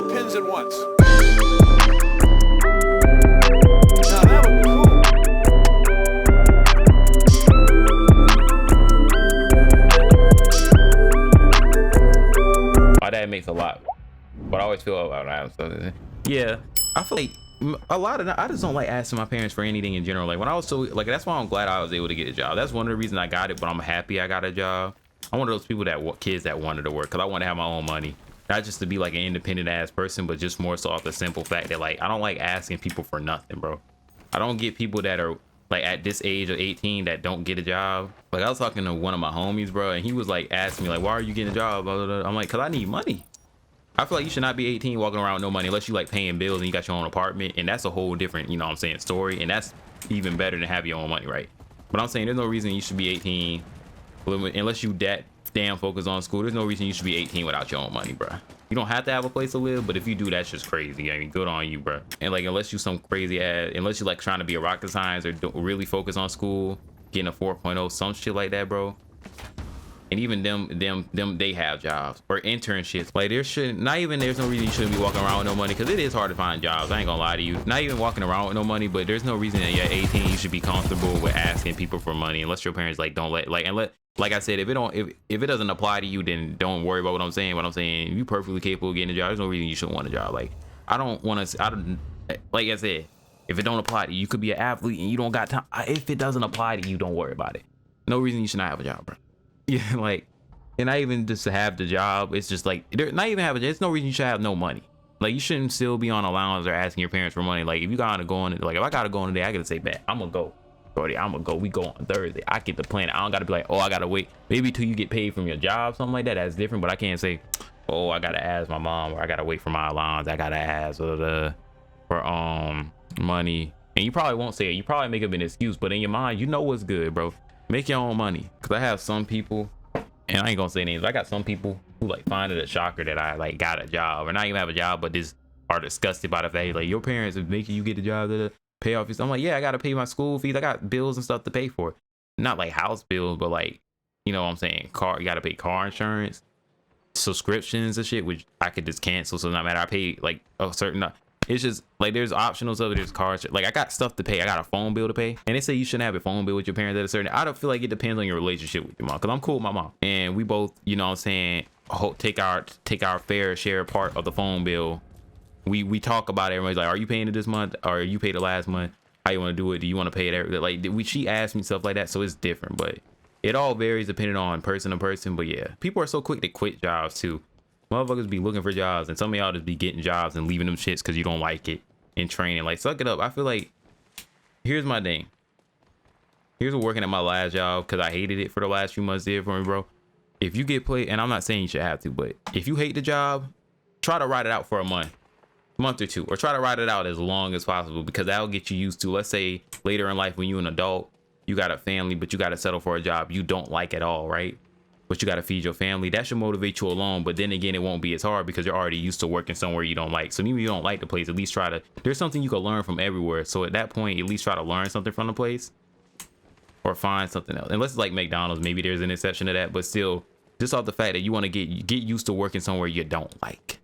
the pins at once. Now that would be cool. My dad makes a lot, but I always feel about that. So yeah, I feel like a lot of I just don't like asking my parents for anything in general. Like when I was so like, that's why I'm glad I was able to get a job. That's one of the reasons I got it, but I'm happy I got a job. I'm one of those people that kids that wanted to work because I want to have my own money, not just to be like an independent ass person, but just more so off the simple fact that like I don't like asking people for nothing, bro. I don't get people that are like at this age of 18 that don't get a job. Like I was talking to one of my homies, bro, and he was like asking me like, why are you getting a job? Blah, blah, blah. I'm like, cause I need money. I feel like you should not be 18 walking around with no money unless you like paying bills and you got your own apartment, and that's a whole different, you know what I'm saying, story, and that's even better than have your own money, right? But I'm saying there's no reason you should be 18 unless you that damn focused on school. There's no reason you should be 18 without your own money, bro. You don't have to have a place to live, but if you do, that's just crazy. I mean, good on you, bro. And like, unless you some crazy ass, unless you like trying to be a rocket science or don't really focus on school, getting a 4.0, some shit like that, bro. And even them they have jobs or internships. Like there's no reason you shouldn't be walking around with no money, because it is hard to find jobs. I ain't gonna lie to you. Not even walking around with no money, but there's no reason that you're 18 you should be comfortable with asking people for money unless your parents like don't let like I said, if it doesn't apply to you, then don't worry about what I'm saying. What I'm saying, you perfectly capable of getting a job. There's no reason you shouldn't want a job. Like I don't like I said, if it don't apply to you, you could be an athlete and you don't got time. If it doesn't apply to you, don't worry about it. No reason you should not have a job, bro. Yeah, like, and not even just to have the job. It's just like not even having. There's no reason you should have no money. Like you shouldn't still be on allowance or asking your parents for money. Like if you gotta go on, like if I gotta go on today, I gotta say, bet I'm gonna go. Shorty, I'm gonna go. We go on Thursday. I get the plan. I don't gotta be like, oh, I gotta wait maybe till you get paid from your job, something like that. That's different. But I can't say, oh, I gotta ask my mom, or I gotta wait for my allowance. I gotta ask for money. And you probably won't say it. You probably make up an excuse, but in your mind, you know what's good, bro. Make your own money. Cause I have some people, and I ain't gonna say names, I got some people who like find it a shocker that I like got a job, or not even have a job, but just are disgusted by the fact like your parents are making you get a job to pay off your. I'm like, yeah, I gotta pay my school fees. I got bills and stuff to pay for. Not like house bills, but like, you know what I'm saying? You gotta pay car insurance, subscriptions and shit, which I could just cancel. So no matter I pay like a certain. It's just like there's optional stuff. There's cars. Like I got stuff to pay. I got a phone bill to pay. And they say you shouldn't have a phone bill with your parents at a certain. I don't feel like it depends on your relationship with your mom. Cause I'm cool with my mom, and we both, you know what I'm saying, take our fair share part of the phone bill. We talk about it. Everybody's like, are you paying it this month, or you paid it last month? How you want to do it? Do you want to pay it every, like she asked me stuff like that, so it's different. But it all varies depending on person to person. But yeah, people are so quick to quit jobs too. Motherfuckers be looking for jobs, and some of y'all just be getting jobs and leaving them shits because you don't like it in training. Like, suck it up. I feel like, here's my thing. Here's what working at my last job, because I hated it for the last few months did for me, bro. If you get played, and I'm not saying you should have to, but if you hate the job, try to ride it out for a month or two, or try to ride it out as long as possible, because that'll get you used to, let's say later in life when you're an adult, you got a family, but you got to settle for a job you don't like at all, right? But you got to feed your family. That should motivate you alone. But then again, it won't be as hard because you're already used to working somewhere you don't like. So even if you don't like the place, at least try to, there's something you can learn from everywhere. So at that point, at least try to learn something from the place or find something else. Unless it's like McDonald's, maybe there's an exception to that, but still, just off the fact that you want to get used to working somewhere you don't like.